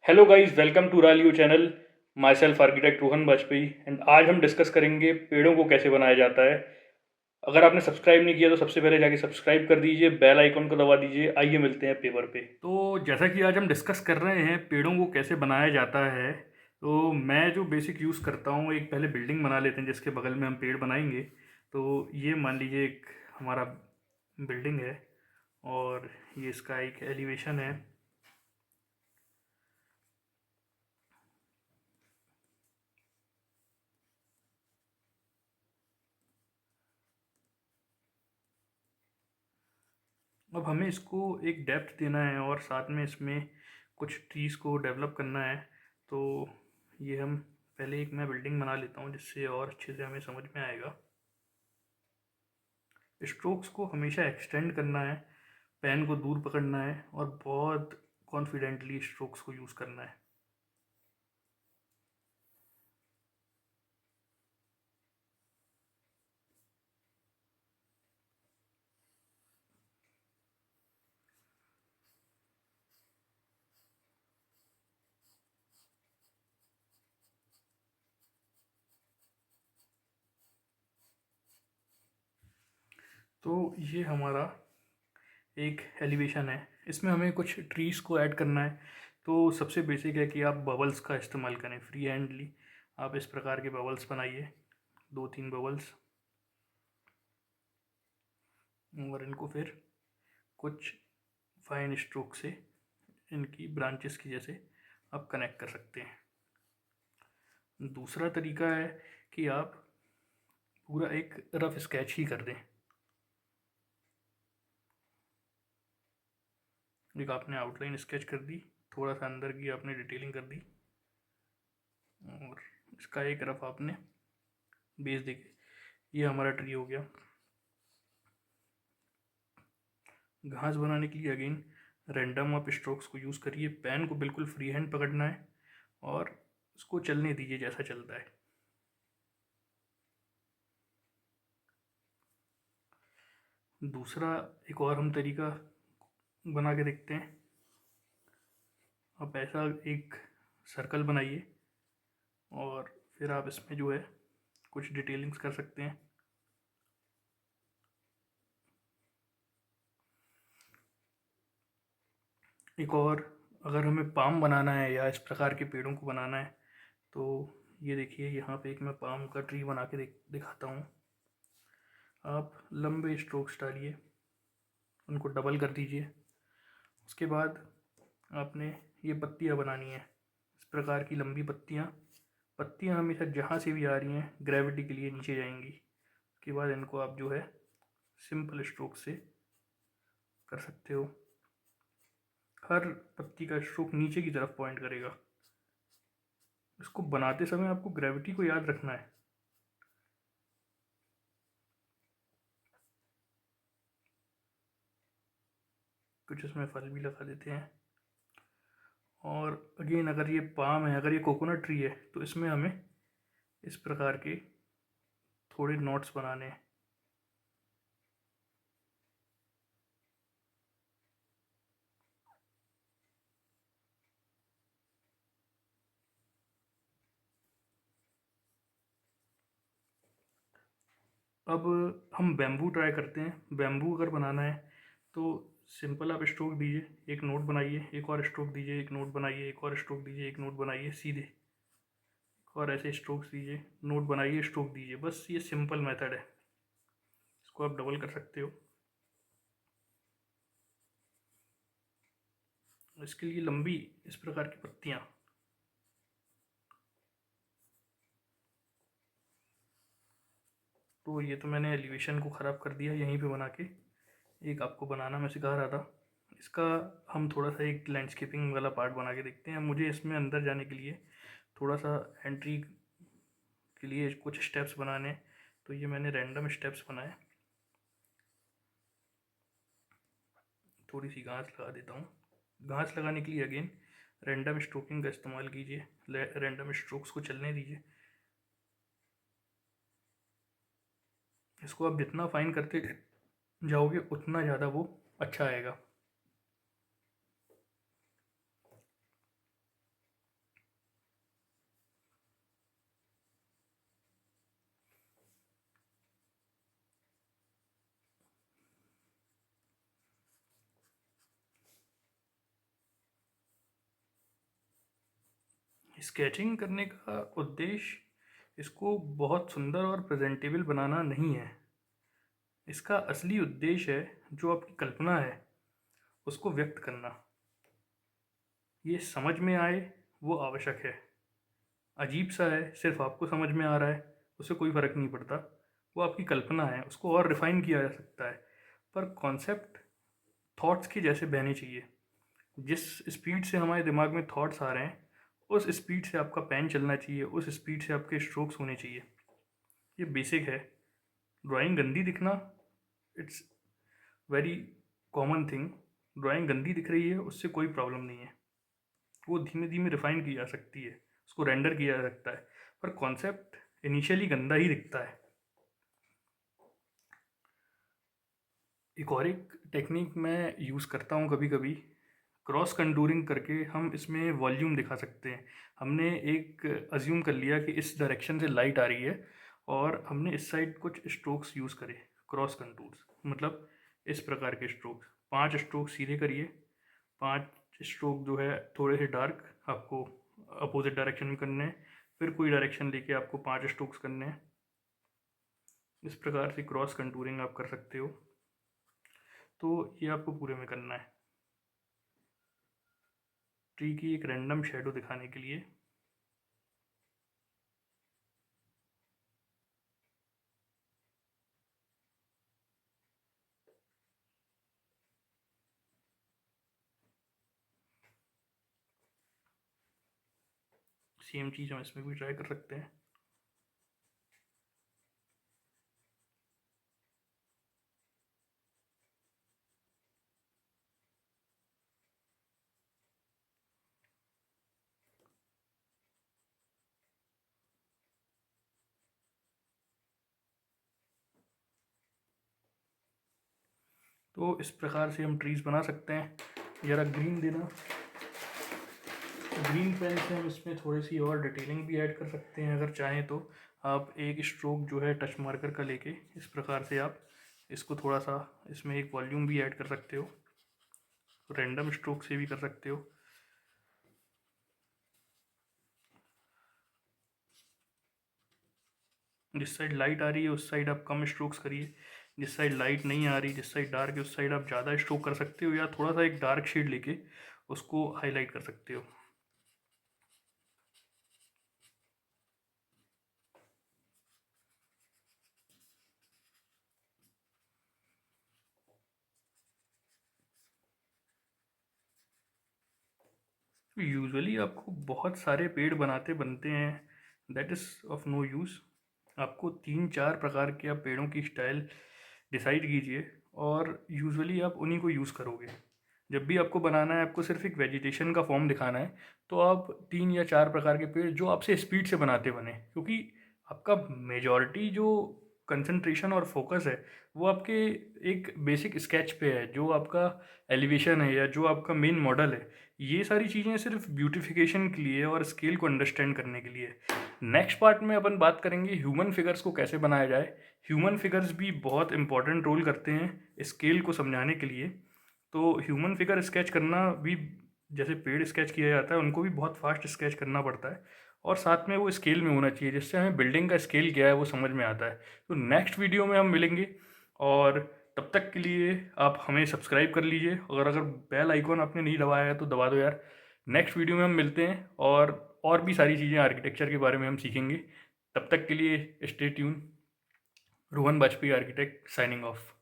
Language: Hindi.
Hello guys, welcome to रालियो channel. My self architect Rohan Vajpayee and आज हम डिस्कस करेंगे पेड़ों को कैसे बनाया जाता है। अगर आपने सब्सक्राइब नहीं किया तो सबसे पहले जाके सब्सक्राइब कर दीजिए, बेल आइकन को दबा दीजिए। आइए मिलते हैं पेपर पे। तो जैसा कि आज हम डिस्कस कर रहे हैं पेड़ों को कैसे बनाया जाता है, तो मैं जो बेसिक यूज़ करता हूँ, एक पहले बिल्डिंग बना लेते हैं जिसके बगल में हम पेड़ बनाएंगे। तो ये मान लीजिए एक हमारा बिल्डिंग है और ये इसका एक एलिवेशन है। अब हमें इसको एक डेप्थ देना है और साथ में इसमें कुछ ट्रीज़ को डेवलप करना है। तो ये हम पहले एक मैं बिल्डिंग बना लेता हूँ जिससे और अच्छे से हमें समझ में आएगा। स्ट्रोक्स को हमेशा एक्सटेंड करना है, पेन को दूर पकड़ना है और बहुत कॉन्फिडेंटली स्ट्रोक्स को यूज़ करना है। तो ये हमारा एक एलिवेशन है, इसमें हमें कुछ ट्रीज़ को ऐड करना है। तो सबसे बेसिक है कि आप बबल्स का इस्तेमाल करें फ्री हैंडली। आप इस प्रकार के बबल्स बनाइए, 2-3 बबल्स, और इनको फिर कुछ फाइन स्ट्रोक से इनकी ब्रांचेस की जैसे आप कनेक्ट कर सकते हैं। दूसरा तरीका है कि आप पूरा एक रफ स्केच ही कर दें। एक आपने आउटलाइन स्केच कर दी, थोड़ा सा अंदर की आपने डिटेलिंग कर दी और इसका एक रफ आपने बेस देके, ये हमारा ट्री हो गया। घास बनाने के लिए अगेन रैंडम आप स्ट्रोक्स को यूज़ करिए, पेन को बिल्कुल फ्री हैंड पकड़ना है और उसको चलने दीजिए जैसा चलता है। दूसरा एक और हम तरीका बना के देखते हैं। आप ऐसा एक सर्कल बनाइए और फिर आप इसमें जो है कुछ डिटेलिंग्स कर सकते हैं। एक और, अगर हमें पाम बनाना है या इस प्रकार के पेड़ों को बनाना है तो ये देखिए, यहाँ पे एक मैं पाम का ट्री बना के दिखाता हूँ। आप लंबे स्ट्रोक्स डालिए, उनको डबल कर दीजिए। उसके बाद आपने ये पत्तियाँ बनानी है, इस प्रकार की लंबी पत्तियाँ। पत्तियाँ हमेशा जहाँ से भी आ रही हैं ग्रेविटी के लिए नीचे जाएंगी। उसके बाद इनको आप जो है सिंपल स्ट्रोक से कर सकते हो। हर पत्ती का स्ट्रोक नीचे की तरफ पॉइंट करेगा। इसको बनाते समय आपको ग्रेविटी को याद रखना है। कुछ इसमें फल भी लगा देते हैं। और अगेन, अगर ये पाम है, अगर ये कोकोनट ट्री है, तो इसमें हमें इस प्रकार के थोड़े नोट्स बनाने हैं। अब हम बैम्बू ट्राई करते हैं। बैम्बू अगर बनाना है तो सिंपल आप स्ट्रोक दीजिए, एक नोट बनाइए, एक और स्ट्रोक दीजिए, एक नोट बनाइए, एक और स्ट्रोक दीजिए, एक नोट बनाइए सीधे, और ऐसे स्ट्रोक्स दीजिए, नोट बनाइए, स्ट्रोक दीजिए। बस ये सिंपल मेथड है, इसको आप डबल कर सकते हो। इसके लिए लंबी इस प्रकार की पत्तियाँ। तो ये तो मैंने एलिवेशन को ख़राब कर दिया यहीं पे बना के। एक आपको बनाना मैं सिखा रहा था, इसका हम थोड़ा सा एक लैंडस्केपिंग वाला पार्ट बना के देखते हैं। मुझे इसमें अंदर जाने के लिए थोड़ा सा एंट्री के लिए कुछ स्टेप्स बनाने, तो ये मैंने रैंडम स्टेप्स बनाए। थोड़ी सी घास लगा देता हूँ। घास लगाने के लिए अगेन रैंडम स्ट्रोकिंग का इस्तेमाल कीजिए, रैंडम स्ट्रोक्स को चलने दीजिए। इसको आप जितना फाइन करते जाओगे उतना ज़्यादा वो अच्छा आएगा। स्केचिंग करने का उद्देश्य इसको बहुत सुंदर और प्रेजेंटेबल बनाना नहीं है। इसका असली उद्देश्य है जो आपकी कल्पना है उसको व्यक्त करना। ये समझ में आए वो आवश्यक है। अजीब सा है, सिर्फ आपको समझ में आ रहा है, उससे कोई फ़र्क नहीं पड़ता। वो आपकी कल्पना है, उसको और रिफ़ाइन किया जा सकता है, पर कॉन्सेप्ट थॉट्स के जैसे बहने चाहिए। जिस स्पीड से हमारे दिमाग में थॉट्स आ रहे हैं उस स्पीड से आपका पेन चलना चाहिए, उस स्पीड से आपके स्ट्रोक्स होने चाहिए। ये बेसिक है। ड्राइंग गंदी दिखना, it's very common thing. Drawing गंदी दिख रही है उससे कोई प्रॉब्लम नहीं है, वो धीमे धीमे रिफाइन की जा सकती है, उसको रेंडर किया जा सकता है, पर कॉन्सेप्ट इनिशियली गंदा ही दिखता है। एक और एक टेक्निक मैं यूज़ करता हूँ कभी कभी, क्रॉस कंटूरिंग करके हम इसमें वॉल्यूम दिखा सकते हैं। हमने एक अज्यूम कर लिया कि इस डायरेक्शन से लाइट आ रही है और हमने इस साइड कुछ स्ट्रोक्स यूज़ करे, क्रॉस कंटूर्स मतलब इस प्रकार के स्ट्रोक्स। 5 स्ट्रोक सीधे करिए, 5 स्ट्रोक जो है थोड़े से डार्क आपको अपोजिट डायरेक्शन में करने हैं, फिर कोई डायरेक्शन लेके आपको 5 स्ट्रोक्स करने हैं। इस प्रकार से क्रॉस कंटूरिंग आप कर सकते हो। तो ये आपको पूरे में करना है, ट्री की एक रैंडम शेडो दिखाने के लिए। सेम चीज़ हम इसमें भी ट्राई कर सकते हैं। तो इस प्रकार से हम ट्रीज़ बना सकते हैं। ज़रा ग्रीन देना, ग्रीन पेन से हम इसमें थोड़ी सी और डिटेलिंग भी ऐड कर सकते हैं अगर चाहें तो। आप एक स्ट्रोक जो है टच मार्कर का लेके इस प्रकार से आप इसको थोड़ा सा इसमें एक वॉल्यूम भी ऐड कर सकते हो, रैंडम स्ट्रोक से भी कर सकते हो। जिस साइड लाइट आ रही है उस साइड आप कम स्ट्रोक्स करिए, जिस साइड लाइट नहीं आ रही, जिस साइड डार्क है उस साइड आप ज़्यादा स्ट्रोक कर सकते हो, या थोड़ा सा एक डार्क शेड लेके उसको हाईलाइट कर सकते हो। यूजुअली आपको बहुत सारे पेड़ बनाते बनते हैं, that is of no use. आपको 3-4 प्रकार के आप पेड़ों की स्टाइल डिसाइड कीजिए और यूजुअली आप उन्हीं को यूज़ करोगे। जब भी आपको बनाना है, आपको सिर्फ एक वेजिटेशन का फॉर्म दिखाना है, तो आप 3 या 4 प्रकार के पेड़ जो आपसे स्पीड से बनाते बने, क्योंकि आपका मेजॉरिटी जो कंसंट्रेशन और फोकस है वो आपके एक बेसिक स्केच पे है, जो आपका एलिवेशन है या जो आपका मेन मॉडल है। ये सारी चीज़ें सिर्फ ब्यूटिफिकेशन के लिए और स्केल को अंडरस्टैंड करने के लिए। नेक्स्ट पार्ट में अपन बात करेंगे ह्यूमन फिगर्स को कैसे बनाया जाए। ह्यूमन फिगर्स भी बहुत इंपॉर्टेंट रोल करते हैं स्केल को समझाने के लिए। तो ह्यूमन फिगर स्केच करना भी, जैसे पेड़ स्केच किया जाता है उनको भी बहुत फास्ट स्केच करना पड़ता है, और साथ में वो स्केल में होना चाहिए जिससे हमें बिल्डिंग का स्केल क्या है वो समझ में आता है। तो नेक्स्ट वीडियो में हम मिलेंगे, और तब तक के लिए आप हमें सब्सक्राइब कर लीजिए, और अगर बेल आइकॉन आपने नहीं दबाया है तो दबा दो यार। नेक्स्ट वीडियो में हम मिलते हैं और भी सारी चीज़ें आर्किटेक्चर के बारे में हम सीखेंगे। तब तक के लिए stay tune. Rohan Bajpayee architect signing of.